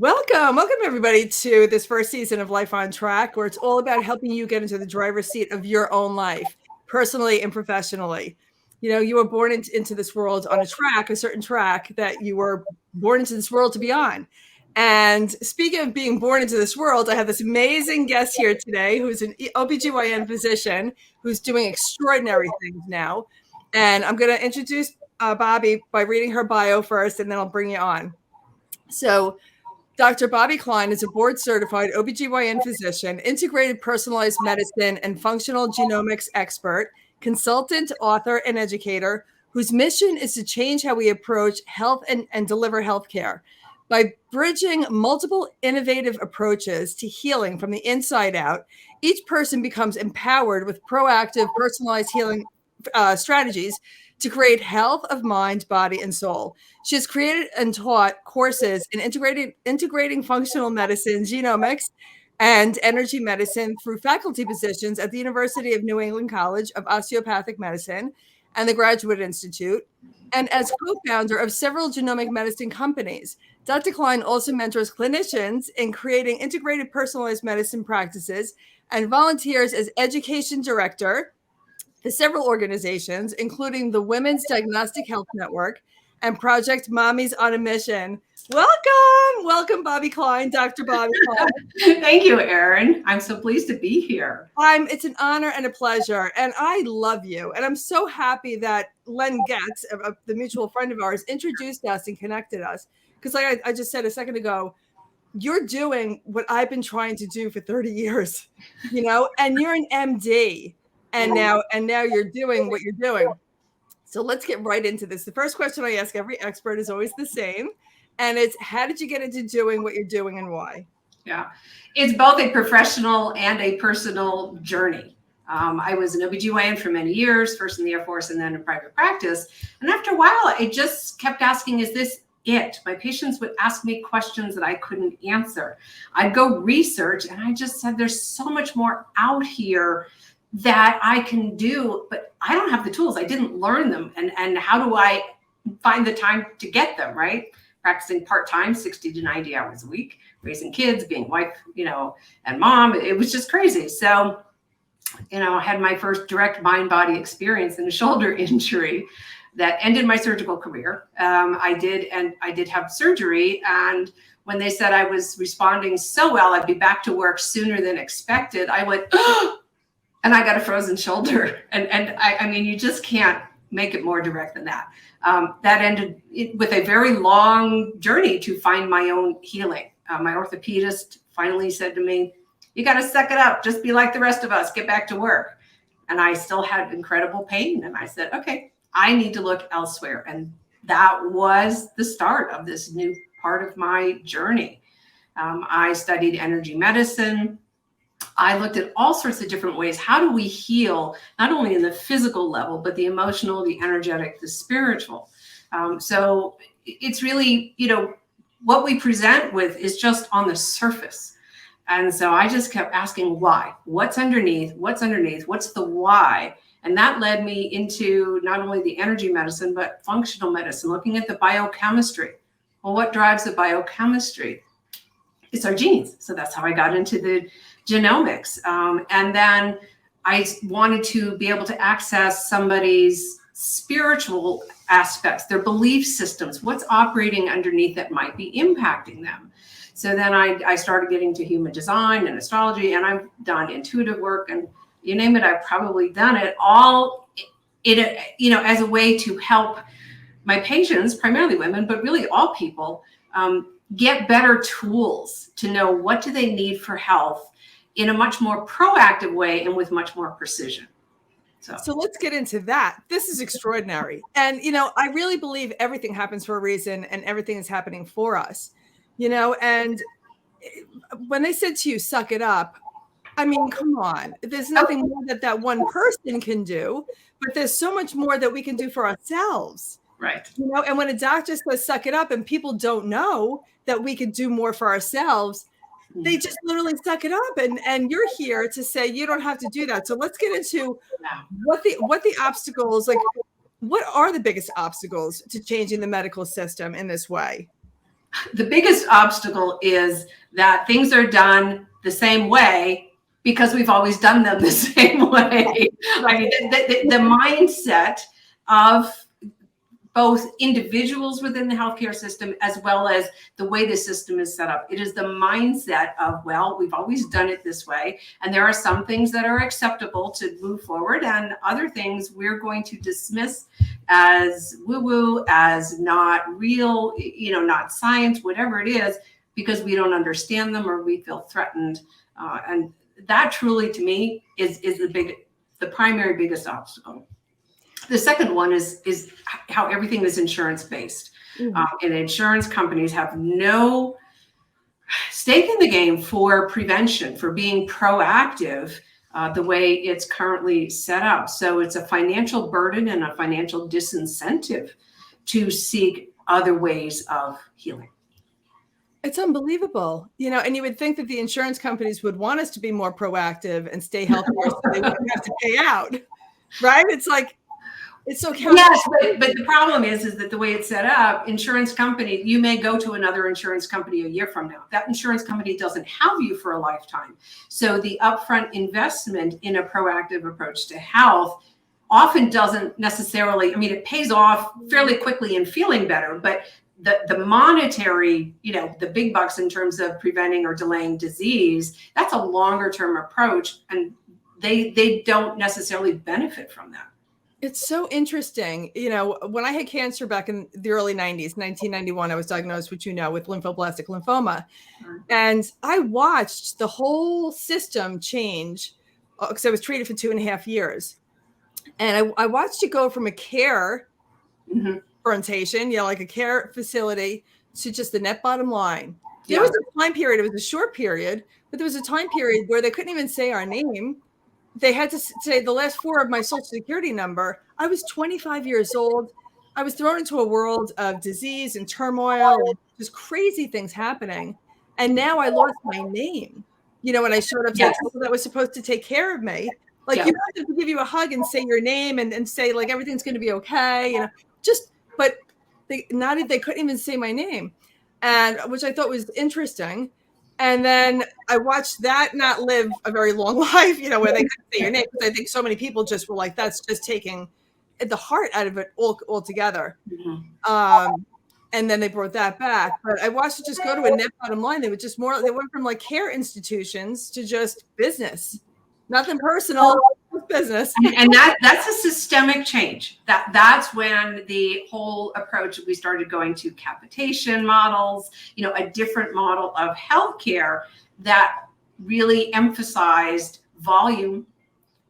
Welcome everybody to this first season of Life on Track, where it's all about helping you get into the driver's seat of your own life, personally and professionally. You know, you were born into this world on a certain track that you were born into this world to be on. And speaking of being born into this world, I have this amazing guest here today who's an OBGYN physician who's doing extraordinary things now. And I'm going to introduce Bobbi by reading her bio first, and then I'll bring you on. So Dr. Bobbi Kline is a board-certified OBGYN physician, integrated personalized medicine and functional genomics expert, consultant, author, and educator whose mission is to change how we approach health and deliver healthcare. By bridging multiple innovative approaches to healing from the inside out, each person becomes empowered with proactive, personalized healing strategies to create health of mind, body, and soul. She has created and taught courses in integrating functional medicine, genomics, and energy medicine through faculty positions at the University of New England College of Osteopathic Medicine and the Graduate Institute, and as co-founder of several genomic medicine companies. Dr. Kline also mentors clinicians in creating integrated personalized medicine practices and volunteers as education director for several organizations, including the Women's Diagnostic Health Network and Project Mommies on a Mission. Welcome, Bobbi Kline, Dr. Bobbi Kline. Thank you, Erin. I'm so pleased to be here. It's an honor and a pleasure, and I love you. And I'm so happy that Len Getz, the mutual friend of ours, introduced us and connected us. Because like I just said a second ago, you're doing what I've been trying to do for 30 years, you know, and you're an MD. And now you're doing what you're doing. So let's get right into this. The first question I ask every expert is always the same. And it's, how did you get into doing what you're doing and why? Yeah, it's both a professional and a personal journey. I was an OBGYN for many years, first in the Air Force and then in private practice. And after a while, I just kept asking, is this it? My patients would ask me questions that I couldn't answer. I'd go research and I just said, there's so much more out here that I can do, but I don't have the tools. I didn't learn them. And how do I find the time to get them, right? Practicing part-time, 60 to 90 hours a week, raising kids, being wife, and mom. It was just crazy. So, I had my first direct mind-body experience in a shoulder injury that ended my surgical career. I did have surgery. And when they said I was responding so well, I'd be back to work sooner than expected, I went, oh, and I got a frozen shoulder. And I mean, you just can't make it more direct than that. That ended with a very long journey to find my own healing. My orthopedist finally said to me, you got to suck it up. Just be like the rest of us. Get back to work. And I still had incredible pain. And I said, okay, I need to look elsewhere. And that was the start of this new part of my journey. I studied energy medicine. I looked at all sorts of different ways. How do we heal, not only in the physical level, but the emotional, the energetic, the spiritual? So it's really, what we present with is just on the surface. And so I just kept asking why, what's underneath, what's the why? And that led me into not only the energy medicine, but functional medicine, looking at the biochemistry. Well, what drives the biochemistry? It's our genes. So that's how I got into the genomics. And then I wanted to be able to access somebody's spiritual aspects, their belief systems, what's operating underneath that might be impacting them. So then I started getting to human design and astrology, and I've done intuitive work, and you name it, I've probably done it all as a way to help my patients, primarily women, but really all people, get better tools to know what do they need for health in a much more proactive way and with much more precision. So let's get into that. This is extraordinary. And, I really believe everything happens for a reason and everything is happening for us, and when they said to you, suck it up, I mean, come on, there's nothing more that one person can do, but there's so much more that we can do for ourselves. Right. And when a doctor says, suck it up, and people don't know that we can do more for ourselves, they just literally suck it up. And you're here to say you don't have to do that. So let's get into what the obstacles, like, what are the biggest obstacles to changing the medical system in this way? The biggest obstacle is that things are done the same way because we've always done them the same way. I mean, the mindset of both individuals within the healthcare system as well as the way the system is set up. It is the mindset of, well, we've always done it this way, and there are some things that are acceptable to move forward, and other things we're going to dismiss as woo-woo, as not real, not science, whatever it is, because we don't understand them or we feel threatened. And that truly, to me, is the primary biggest obstacle. The second one is how everything is insurance based. Mm-hmm. And insurance companies have no stake in the game for prevention, for being proactive, the way it's currently set up. So it's a financial burden and a financial disincentive to seek other ways of healing. It's unbelievable, and you would think that the insurance companies would want us to be more proactive and stay healthier so they wouldn't have to pay out, right? It's like, it's so yes, but the problem is that the way it's set up, insurance company, you may go to another insurance company a year from now. That insurance company doesn't have you for a lifetime. So the upfront investment in a proactive approach to health often doesn't necessarily, it pays off fairly quickly and feeling better, but the monetary, the big bucks in terms of preventing or delaying disease, that's a longer term approach, and they don't necessarily benefit from that. It's so interesting. When I had cancer back in the early 90s, 1991, I was diagnosed, with lymphoblastic lymphoma. And I watched the whole system change because I was treated for 2.5 years. And I watched it go from a care orientation, like a care facility, to just the net bottom line. There was a time period, it was a short period, but there was a time period where they couldn't even say our name. They had to say the last 4 of my social security number. I was 25 years old. I was thrown into a world of disease and turmoil and just crazy things happening. And now I lost my name. When I showed up to the people that was supposed to take care of me, you have to give you a hug and say your name and say like everything's going to be okay. But they couldn't even say my name, and which I thought was interesting. And then I watched that not live a very long life, where they couldn't say your name, because I think so many people just were like, that's just taking the heart out of it altogether. Mm-hmm. And then they brought that back. But I watched it just go to a net bottom line. They went from like care institutions to just business. Nothing personal, business. And that's a systemic change. That's when the whole approach, we started going to capitation models, a different model of healthcare that really emphasized volume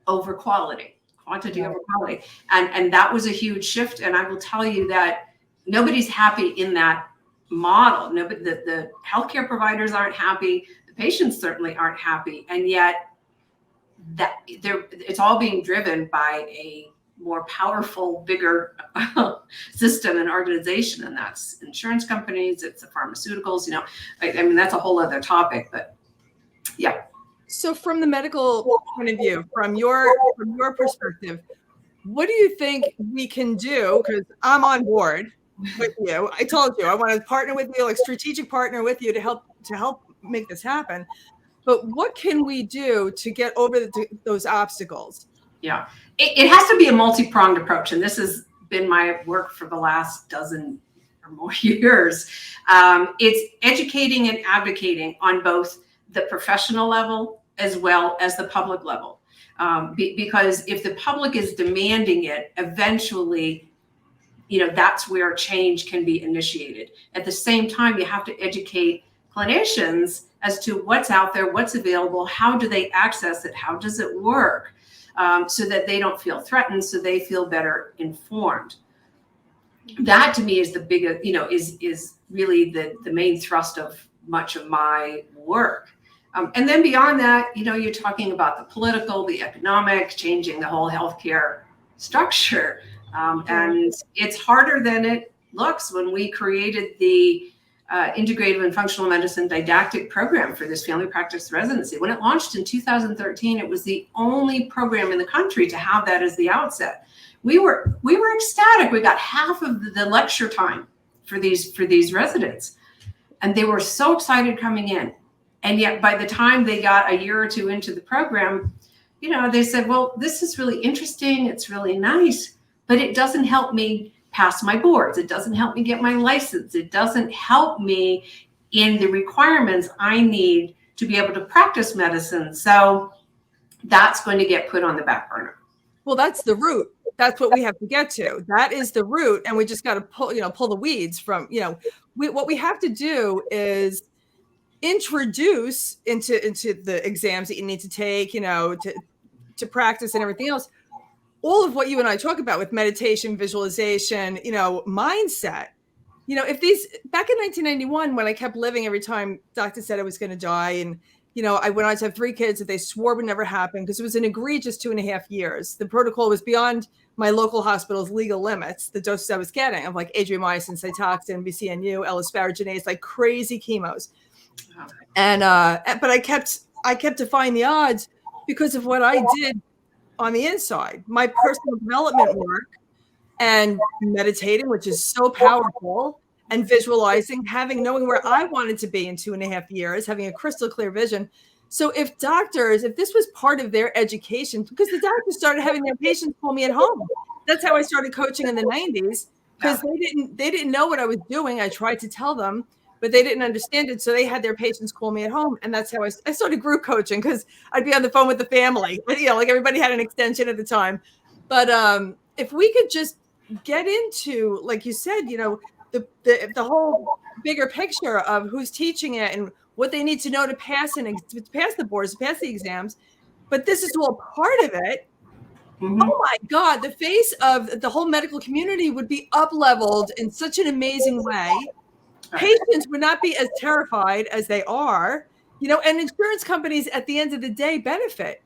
over quality, quantity over quality. And that was a huge shift. And I will tell you that nobody's happy in that model. Nobody, the healthcare providers aren't happy. The patients certainly aren't happy. And yet, it's all being driven by a more powerful, bigger system and organization, and that's insurance companies, it's the pharmaceuticals. That's a whole other topic, but yeah. So from the medical point of view, from your perspective, what do you think we can do? Because I'm on board with you. I told you I want to partner with you, like strategic partner with you to help make this happen. But what can we do to get over those obstacles? Yeah, it has to be a multi-pronged approach. And this has been my work for the last dozen or more years. It's educating and advocating on both the professional level as well as the public level. Because if the public is demanding it, eventually, that's where change can be initiated. At the same time, you have to educate clinicians as to what's out there, what's available, how do they access it, how does it work, so that they don't feel threatened, so they feel better informed. That to me is the biggest, is really the main thrust of much of my work. And then beyond that, you're talking about the political, the economic, changing the whole healthcare structure. And it's harder than it looks. When we created the Integrative and Functional Medicine Didactic Program for this family practice residency, when it launched in 2013, it was the only program in the country to have that as the outset. We were ecstatic. We got half of the lecture time for these residents. and they were so excited coming in. And yet by the time they got a year or two into the program, you know, they said, well, this is really interesting. It's really nice, but it doesn't help me pass my boards. It doesn't help me get my license. It doesn't help me in the requirements I need to be able to practice medicine. So that's going to get put on the back burner. Well, that's the root. That's what we have to get to. That is the root. And we just got to pull the weeds from, what we have to do is introduce into the exams that you need to take, to practice and everything else, all of what you and I talk about with meditation, visualization, mindset. If these, back in 1991, when I kept living, every time doctor said I was going to die, and I went on to have 3 kids that they swore would never happen because it was an egregious 2.5 years. The protocol was beyond my local hospital's legal limits. The doses I was getting of like adriamycin, Cytoxan, BCNU, L-asparaginase, like crazy chemos. And but I kept defying the odds because of what I did on the inside, my personal development work and meditating, which is so powerful, and visualizing, knowing where I wanted to be in 2.5 years, having a crystal clear vision. So if this was part of their education, because the doctors started having their patients call me at home. That's how I started coaching in the 90s, because they didn't know what I was doing. I tried to tell them, but they didn't understand it. So they had their patients call me at home. And that's how I started group coaching, because I'd be on the phone with the family. Like everybody had an extension at the time. But if we could just get into, like you said, the whole bigger picture of who's teaching it and what they need to know to pass the boards, to pass the exams. But this is all part of it. Mm-hmm. Oh my God, the face of the whole medical community would be up-leveled in such an amazing way. Patients would not be as terrified as they are, and insurance companies at the end of the day benefit.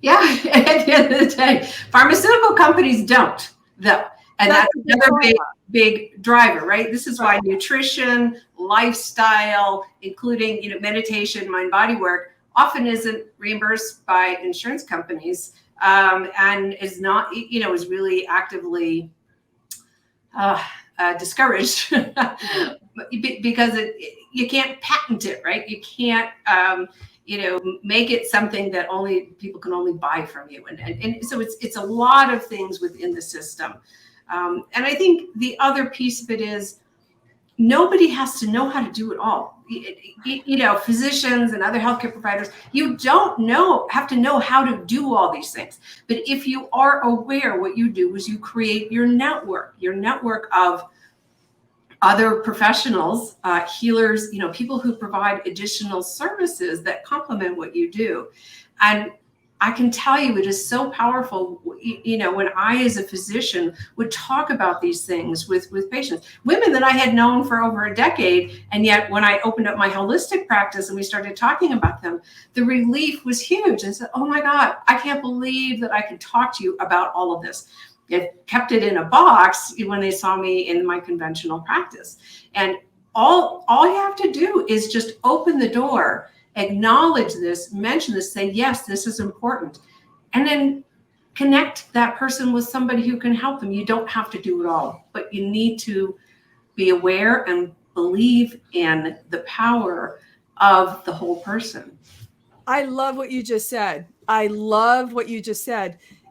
Yeah, at the end of the day, pharmaceutical companies don't, though. And that's another big driver, right? This is why nutrition, lifestyle, including, meditation, mind-body work, often isn't reimbursed by insurance companies, and is not, is really actively discouraged because you can't patent it, right? You can't, make it something that people can only buy from you. And so it's a lot of things within the system. And I think the other piece of it is nobody has to know how to do it all. Physicians and other healthcare providers, you don't have to know how to do all these things. But if you are aware, what you do is you create your network of other professionals, healers, people who provide additional services that complement what you do. And I can tell you, it is so powerful, when I, as a physician, would talk about these things with patients, women that I had known for over a decade. And yet when I opened up my holistic practice and we started talking about them, the relief was huge. And said, oh my God, I can't believe that I could talk to you about all of this. It kept it in a box when they saw me in my conventional practice. And all you have to do is just open the door, acknowledge this, mention this, say, yes, this is important. And then connect that person with somebody who can help them. You don't have to do it all, but you need to be aware and believe in the power of the whole person. I love what you just said.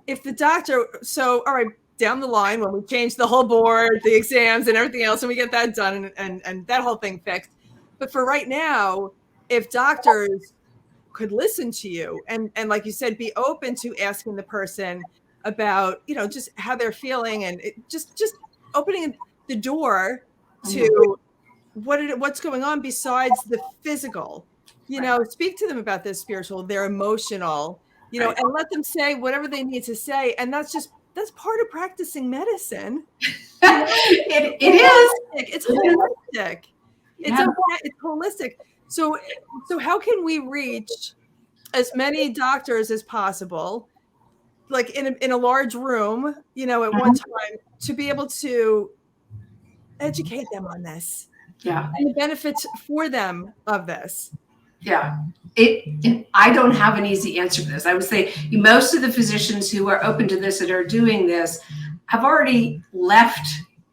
If the doctor, all right, down the line, when we change the whole board, the exams and everything else, and we get that done and that whole thing fixed. But for right now, if doctors could listen to you and like you said, be open to asking the person about, just how they're feeling, and just opening the door to what's going on besides the physical, speak to them about their spiritual, their emotional, and let them say whatever they need to say. And that's part of practicing medicine. It is. It's holistic. It's holistic. So how can we reach as many doctors as possible, like in a large room, at one time, to be able to educate them on this? Yeah. And the benefits for them of this. Yeah. I don't have an easy answer for this. I would say most of the physicians who are open to this and are doing this have already left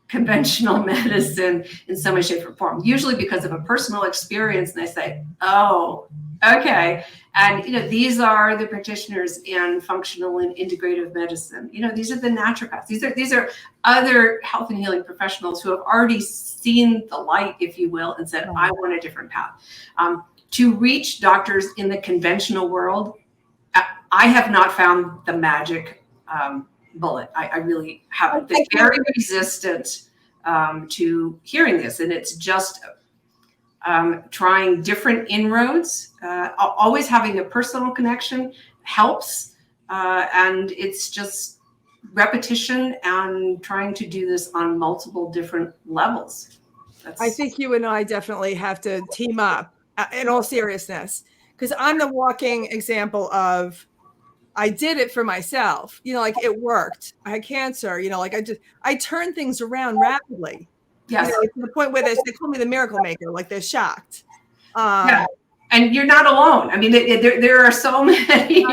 conventional medicine in some way, shape, or form, usually because of a personal experience. And they say, oh, okay. And, these are the practitioners in functional and integrative medicine. These are the naturopaths. These are other health and healing professionals who have already seen the light, if you will, and said, I want a different path. To reach doctors in the conventional world, I have not found the magic bullet. I really haven't. They're very resistant to hearing this, and it's just trying different inroads. Always having a personal connection helps, and it's just repetition and trying to do this on multiple different levels. I think you and I definitely have to team up in all seriousness, because I'm the walking example of, I did it for myself, like it worked. I had cancer, I turned things around rapidly. Yes. To the point where they call me the miracle maker, like they're shocked. Yeah. And you're not alone. I mean, there are so many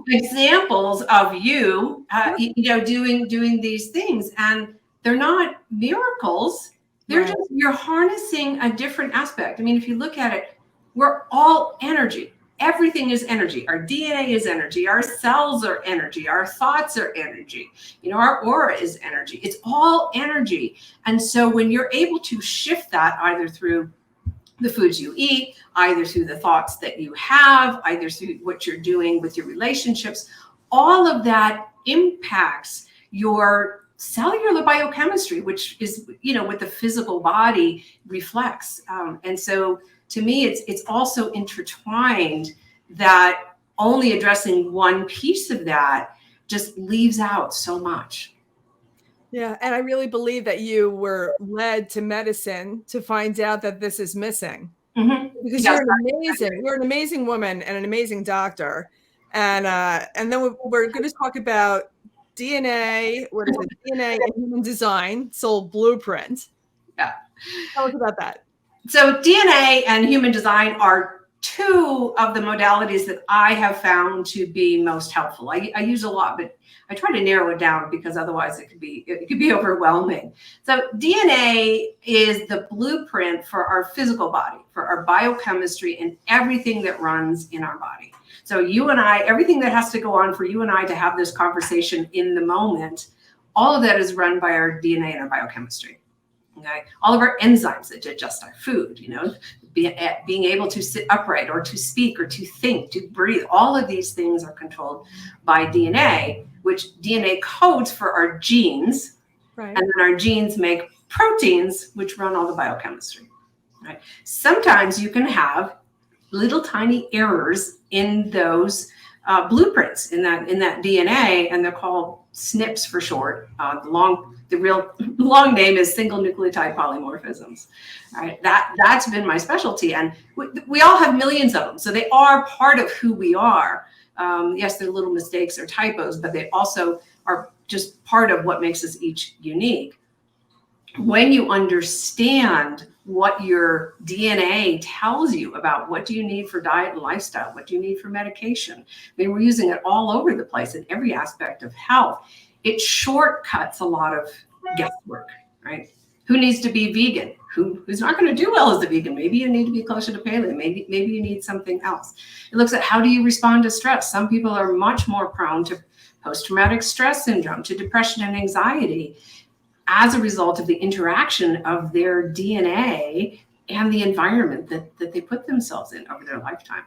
examples of you, doing these things, and they're not miracles. They're just, you're harnessing a different aspect. I mean, if you look at it, we're all energy. Everything is energy. Our DNA is energy. Our cells are energy. Our thoughts are energy. Our aura is energy. It's all energy. And so when you're able to shift that either through the foods you eat, either through the thoughts that you have, either through what you're doing with your relationships, all of that impacts your cellular biochemistry, which is, what the physical body reflects. And so to me, it's also intertwined, that only addressing one piece of that just leaves out so much. Yeah. And I really believe that you were led to medicine to find out that this is missing. Because you're an amazing woman and an amazing doctor. And then we're going to talk about DNA, DNA and human design, soul blueprint. Yeah. Tell us about that. So DNA and human design are two of the modalities that I have found to be most helpful. I use a lot, but I try to narrow it down, because otherwise it could be overwhelming. So DNA is the blueprint for our physical body, for our biochemistry, and everything that runs in our body. So you and I, everything that has to go on for you and I to have this conversation in the moment, all of that is run by our DNA and our biochemistry. Okay, all of our enzymes that digest our food, being able to sit upright or to speak or to think, to breathe, all of these things are controlled by DNA, which DNA codes for our genes. Right. And then our genes make proteins, which run all the biochemistry. Right? Sometimes you can have little tiny errors in those blueprints in that DNA, and they're called SNPs for short. The real long name is single nucleotide polymorphisms. All right, that's been my specialty, and we all have millions of them, so they are part of who we are. Yes, they're little mistakes or typos, but they also are just part of what makes us each unique. When you understand what your DNA tells you about what do you need for diet and lifestyle, what do you need for medication, I mean, we're using it all over the place in every aspect of health. It shortcuts a lot of guesswork, right? Who needs to be vegan? Who's not going to do well as a vegan? Maybe you need to be closer to paleo. Maybe you need something else. It looks at how do you respond to stress. Some people are much more prone to post-traumatic stress syndrome, to depression and anxiety, as a result of the interaction of their DNA and the environment that they put themselves in over their lifetime.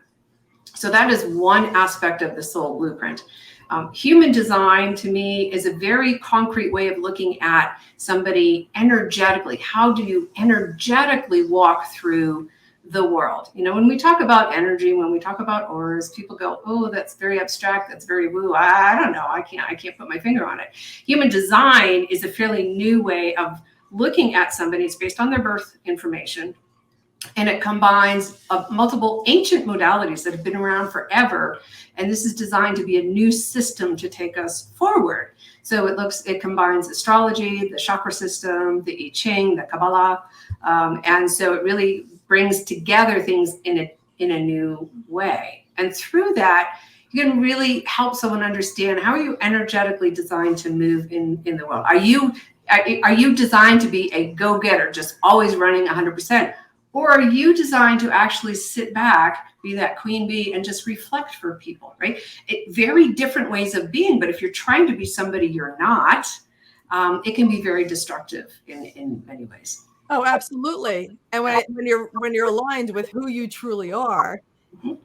So that is one aspect of the soul blueprint. Human design, to me, is a very concrete way of looking at somebody energetically. How do you energetically walk through the world? When we talk about energy, when we talk about auras, people go, oh, that's very abstract, that's very woo. I don't know, I can't put my finger on it. Human design is a fairly new way of looking at somebody. It's based on their birth information, and it combines multiple ancient modalities that have been around forever. And this is designed to be a new system to take us forward. So it combines astrology, the chakra system, the I Ching, the Kabbalah. And so it really brings together things in a new way. And through that, you can really help someone understand, how are you energetically designed to move in the world? Are you Are you designed to be a go-getter, just always running 100%? Or are you designed to actually sit back, be that queen bee, and just reflect for people, right? Very different ways of being, but if you're trying to be somebody you're not, it can be very destructive in many ways. Oh, absolutely. And when you're aligned with who you truly are,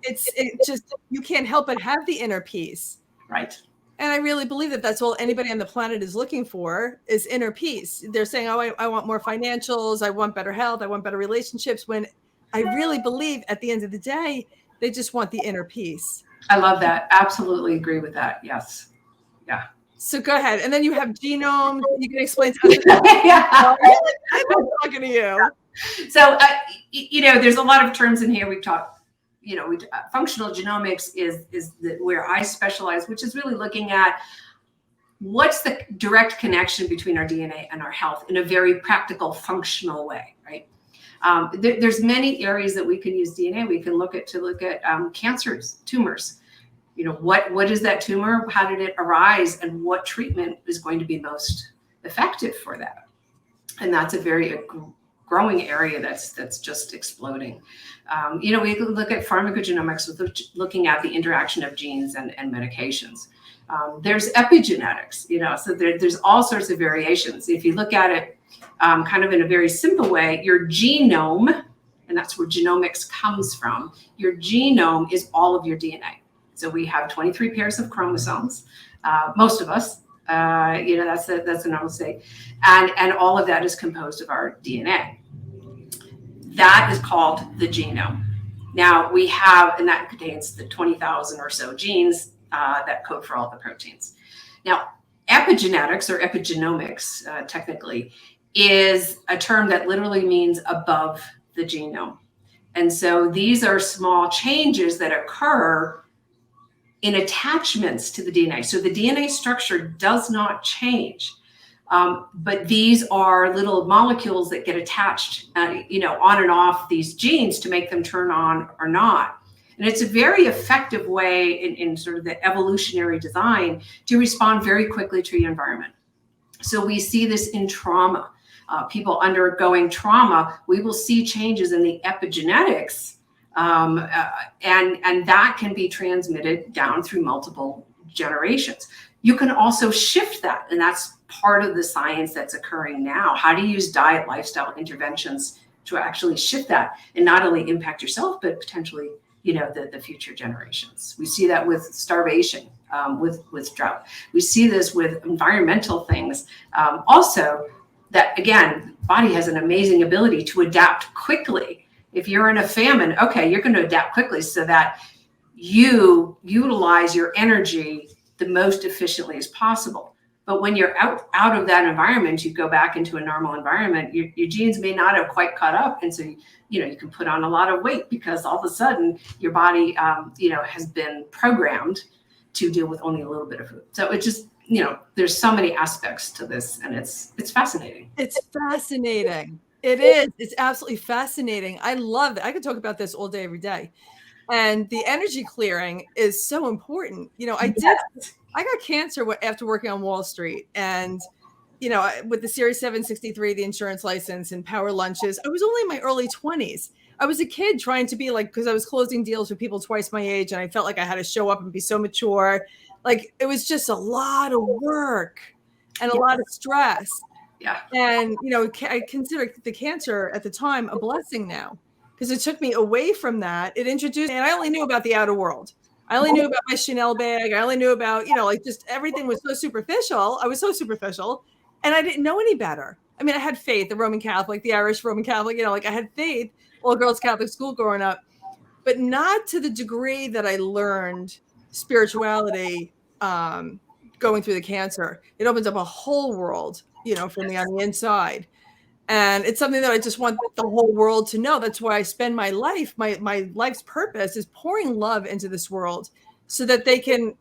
it just, you can't help but have the inner peace. Right. And I really believe that that's all anybody on the planet is looking for, is inner peace. They're saying, oh, I want more financials. I want better health. I want better relationships. When I really believe at the end of the day, they just want the inner peace. I love that. Absolutely agree with that. Yes. Yeah. So go ahead. And then you have genome. You can explain to us. Yeah. I love talking to you. So, there's a lot of terms in here. We've talked, functional genomics is where I specialize, which is really looking at what's the direct connection between our DNA and our health in a very practical, functional way, right? There's many areas that we can use DNA. We can look at cancers, tumors. What is that tumor? How did it arise? And what treatment is going to be most effective for that? And that's a very growing area that's just exploding. We look at pharmacogenomics, looking at the interaction of genes and medications. There's epigenetics, so there's all sorts of variations. If you look at it kind of in a very simple way, your genome, and that's where genomics comes from, your genome is all of your DNA. So we have 23 pairs of chromosomes, most of us, that's a normal state. And all of that is composed of our DNA. That is called the genome. Now we have, and that contains the 20,000 or so genes that code for all the proteins. Now, epigenetics or epigenomics, technically, is a term that literally means above the genome. And so these are small changes that occur in attachments to the DNA. So the DNA structure does not change. But these are little molecules that get attached, on and off these genes to make them turn on or not. And it's a very effective way in sort of the evolutionary design to respond very quickly to your environment. So we see this in trauma. People undergoing trauma, we will see changes in the epigenetics, and that can be transmitted down through multiple generations. You can also shift that, and that's part of the science that's occurring now. How to use diet, lifestyle interventions to actually shift that and not only impact yourself, but potentially, the future generations. We see that with starvation, with drought. We see this with environmental things. Also, that again, body has an amazing ability to adapt quickly. If you're in a famine, okay, you're going to adapt quickly so that you utilize your energy the most efficiently as possible. But when you're out of that environment, you go back into a normal environment, your genes may not have quite caught up. And so, you can put on a lot of weight because all of a sudden your body, has been programmed to deal with only a little bit of food. So it just, there's so many aspects to this, and it's fascinating. It's fascinating. It is. It's absolutely fascinating. I love that. I could talk about this all day, every day. And the energy clearing is so important. I got cancer after working on Wall Street, and, with the Series 763, the insurance license and power lunches, I was only in my early 20s. I was a kid trying to be because I was closing deals with people twice my age, and I felt like I had to show up and be so mature. It was just a lot of work and a lot of stress. Yeah. And, I consider the cancer at the time a blessing now, because it took me away from that. It introduced me, and I only knew about the outer world. I only knew about my Chanel bag. I only knew about, just everything was so superficial. I was so superficial, and I didn't know any better. I mean, I had faith, the Roman Catholic, the Irish Roman Catholic, I had faith, all girls Catholic school growing up, but not to the degree that I learned spirituality going through the cancer. It opens up a whole world, from on the inside. And it's something that I just want the whole world to know. That's why I spend my life, my life's purpose is pouring love into this world so that they can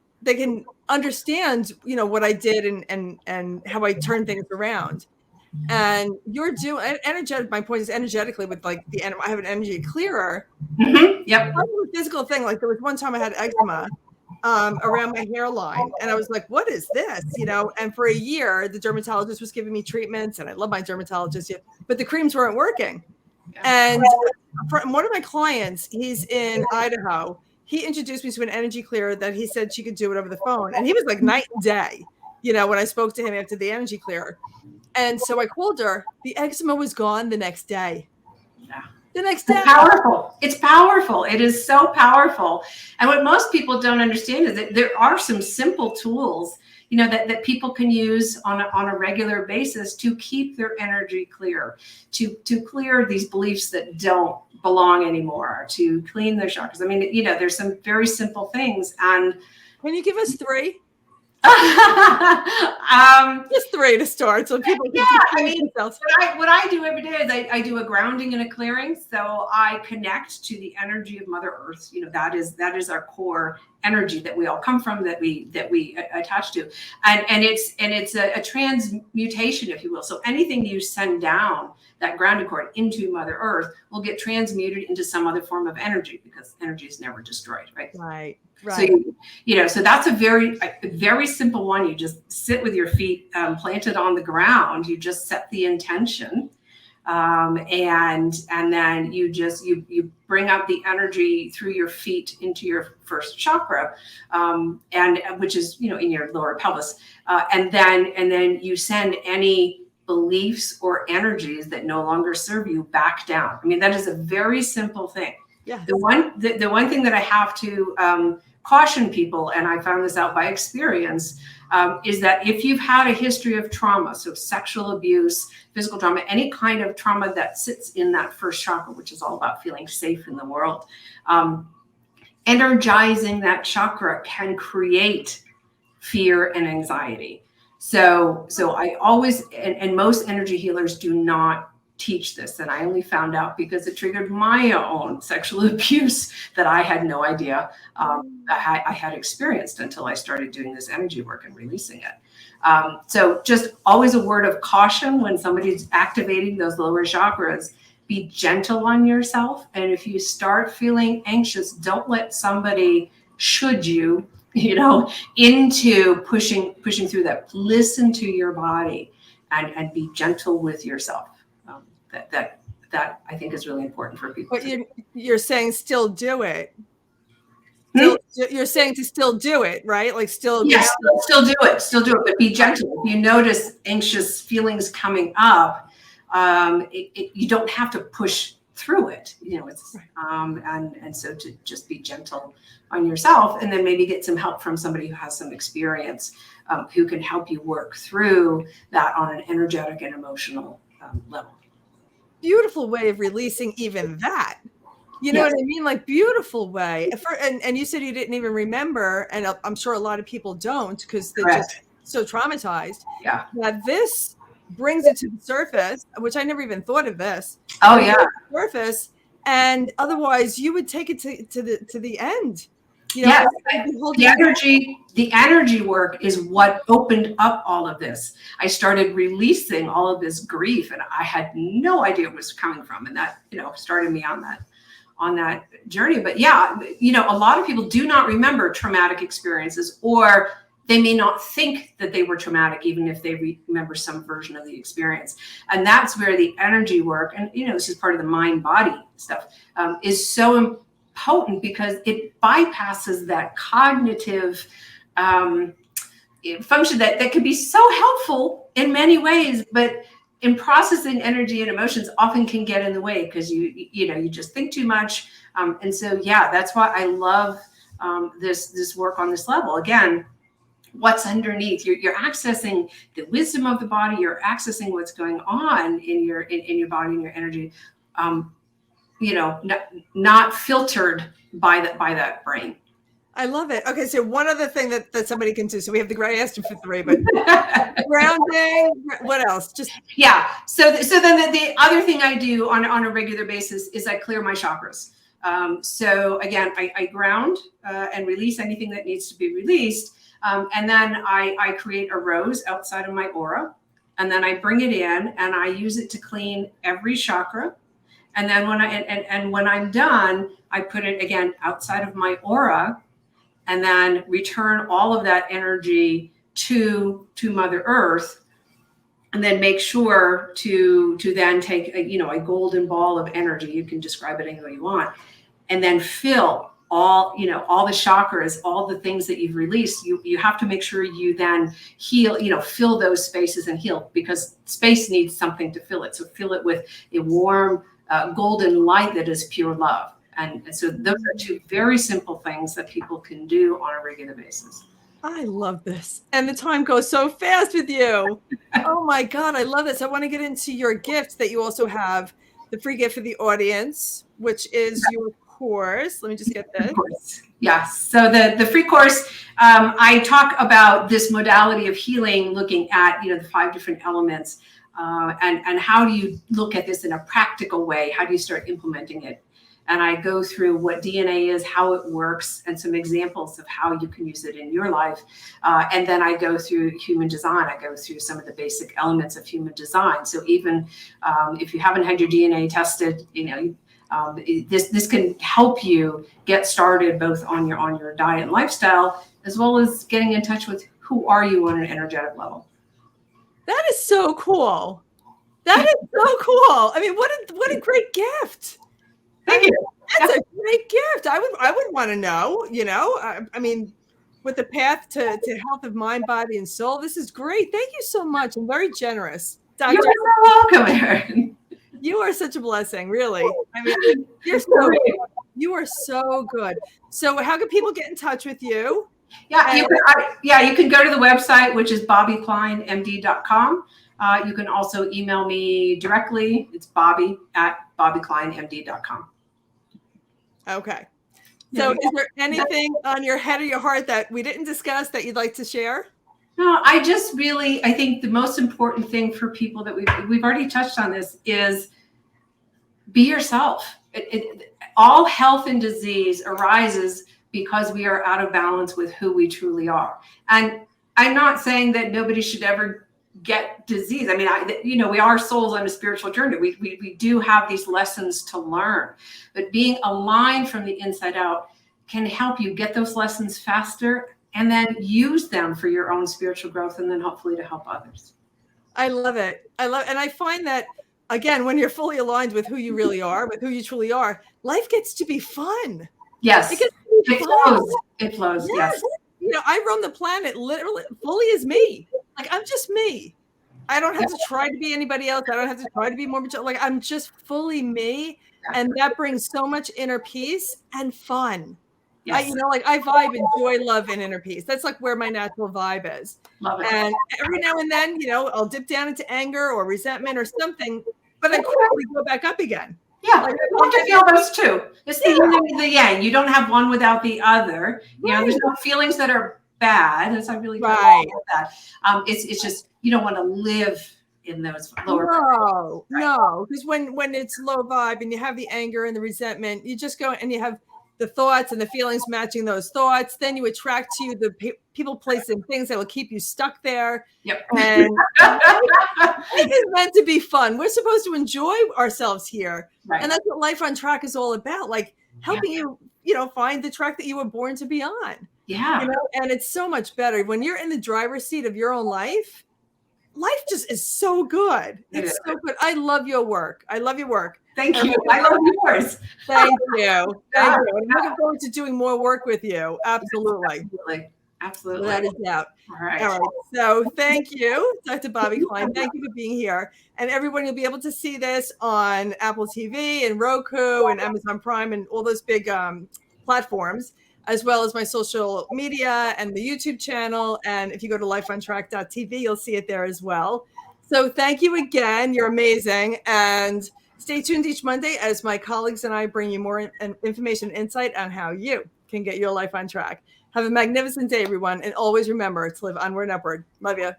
understand, what I did and how I turn things around. And you're doing energetic. My point is energetically with I have an energy clearer. Mm-hmm. Yep. It's not a physical thing. There was one time I had eczema, around my hairline. And I was like, what is this? And for a year, the dermatologist was giving me treatments, and I love my dermatologist, but the creams weren't working. Yeah. And from one of my clients, he's in Idaho, he introduced me to an energy clearer that he said she could do it over the phone. And he was like night and day, when I spoke to him after the energy clearer. And so I called her. The eczema was gone the next day. Yeah. The next day. It's powerful. It's powerful. It is so powerful. And what most people don't understand is that there are some simple tools, that people can use on a regular basis to keep their energy clear, to clear these beliefs that don't belong anymore, to clean their chakras. I mean, there's some very simple things. And can you give us 3? Just 3 to start, so people can themselves. What I do every day is I do a grounding and a clearing. So I connect to the energy of Mother Earth. That is our core energy that we all come from, that we attach to, and it's a transmutation, if you will. So anything you send down that grounded cord into Mother Earth will get transmuted into some other form of energy, because energy is never destroyed, right? Right. So so that's a very simple one. You just sit with your feet planted on the ground. You just set the intention, and then you bring up the energy through your feet into your first chakra, and which is in your lower pelvis, and then you send any beliefs or energies that no longer serve you back down. I mean, that is a very simple thing. Yeah. The one thing that I have to caution people, and I found this out by experience, is that if you've had a history of trauma, so sexual abuse, physical trauma, any kind of trauma that sits in that first chakra, which is all about feeling safe in the world, energizing that chakra can create fear and anxiety. So I always, and most energy healers do not teach this. And I only found out because it triggered my own sexual abuse that I had no idea I had experienced until I started doing this energy work and releasing it. So just always a word of caution when somebody's activating those lower chakras. Be gentle on yourself. And if you start feeling anxious, don't let somebody should you, into pushing through that. Listen to your body and be gentle with yourself. That I think is really important for people. But you're saying still do it. You're saying to still do it, right? Like still. Yes, still do it, but be gentle. If you notice anxious feelings coming up, you don't have to push through it. And so to just be gentle on yourself, and then maybe get some help from somebody who has some experience, who can help you work through that on an energetic and emotional level. Beautiful way of releasing even that. You know what I mean? Like beautiful way. And you said you didn't even remember, and I'm sure a lot of people don't because they're just so traumatized. Yeah. That this brings it to the surface, which I never even thought of this. Oh yeah. Surface, and otherwise you would take it to the end. Yes, the energy work is what opened up all of this. I started releasing all of this grief, and I had no idea it was coming from, and that started me on that journey. But a lot of people do not remember traumatic experiences, or they may not think that they were traumatic, even if they remember some version of the experience. And that's where the energy work, and this is part of the mind-body stuff, is so potent, because it bypasses that cognitive function that can be so helpful in many ways, but in processing energy and emotions often can get in the way because you just think too much. And so that's why I love this work on this level. Again, what's underneath, you're accessing the wisdom of the body, you're accessing what's going on in your body and your energy, not filtered by that brain. I love it. Okay, so one other thing that somebody can do. So we have I asked you for 3, but grounding. What else? So then the other thing I do on a regular basis is I clear my chakras. So again, I ground and release anything that needs to be released, and then I create a rose outside of my aura, and then I bring it in and I use it to clean every chakra. And then when I'm done, I put it again outside of my aura. and then return all of that energy to Mother Earth, and then make sure to then take a golden ball of energy. You can describe it any way you want, and then fill all the chakras, all the things that you've released. You have to make sure you then heal, fill those spaces and heal, because space needs something to fill it. So fill it with a warm golden light that is pure love. And so those are two very simple things that people can do on a regular basis. I love this. And the time goes so fast with you. Oh my God, I love this. I want to get into your gifts that you also have, the free gift for the audience, which is your course. Let me just get this. Yes. So the free course, I talk about this modality of healing, looking at, the 5 different elements, and how do you look at this in a practical way? How do you start implementing it? And I go through what DNA is, how it works, and some examples of how you can use it in your life. And then I go through human design. I go through some of the basic elements of human design. So even if you haven't had your DNA tested, this can help you get started both on your diet and lifestyle, as well as getting in touch with who are you on an energetic level. That is so cool. That is so cool. I mean, what a great gift. Thank you. That's a great gift. I would want to know, I mean, with the path to health of mind, body, and soul, this is great. Thank you so much. I'm very generous. Dr. You're so welcome, Erin. You are such a blessing, really. I mean, you are so good. So how can people get in touch with you? Yeah, you can go to the website, which is bobbiklinemd.com. You can also email me directly. It's bobbi@bobbiklinemd.com. Okay. So is there anything on your head or your heart that we didn't discuss that you'd like to share? No, I think the most important thing for people that we've already touched on this is be yourself. All health and disease arises because we are out of balance with who we truly are. And I'm not saying that nobody should ever get disease. I mean, we are souls on a spiritual journey. We do have these lessons to learn, but being aligned from the inside out can help you get those lessons faster, and then use them for your own spiritual growth, and then hopefully to help others. I love it. And I find that, again, when you're fully aligned with who you really are, with who you truly are, life gets to be fun. Yes. It flows. Yes. I run the planet literally fully as me. Like, I'm just me. I don't have to try to be anybody else. I don't have to try to be more mature. Like, I'm just fully me. And that brings so much inner peace and fun. Yes. I vibe in joy, love, and inner peace. That's like where my natural vibe is. Love it. And every now and then, I'll dip down into anger or resentment or something, but then quickly go back up again. Yeah, you have to feel those two. It's the yin and the yang. You don't have one without the other. There's no feelings that are bad. As I really about that. It's just you don't want to live in those lower. No, because when it's low vibe and you have the anger and the resentment, you just go and you have the thoughts and the feelings matching those thoughts. Then you attract to you the people, places, and things that will keep you stuck there. Yep. And it's meant to be fun. We're supposed to enjoy ourselves here. Right. And that's what Life on Track is all about. Like helping you, find the track that you were born to be on. Yeah. And it's so much better when you're in the driver's seat of your own life. Life just is so good. It's so good. I love your work. Thank you. I love yours. Thank you. I'm looking forward to doing more work with you. Absolutely. Absolutely. Without a doubt. All right. So thank you, Dr. Bobbi Kline. Thank you for being here. And everyone, you'll be able to see this on Apple TV and Roku and Amazon Prime and all those big platforms, as well as my social media and the YouTube channel. And if you go to lifeontrack.tv, you'll see it there as well. So thank you again. You're amazing. And stay tuned each Monday as my colleagues and I bring you more information and insight on how you can get your life on track. Have a magnificent day, everyone. And always remember to live onward and upward. Love you.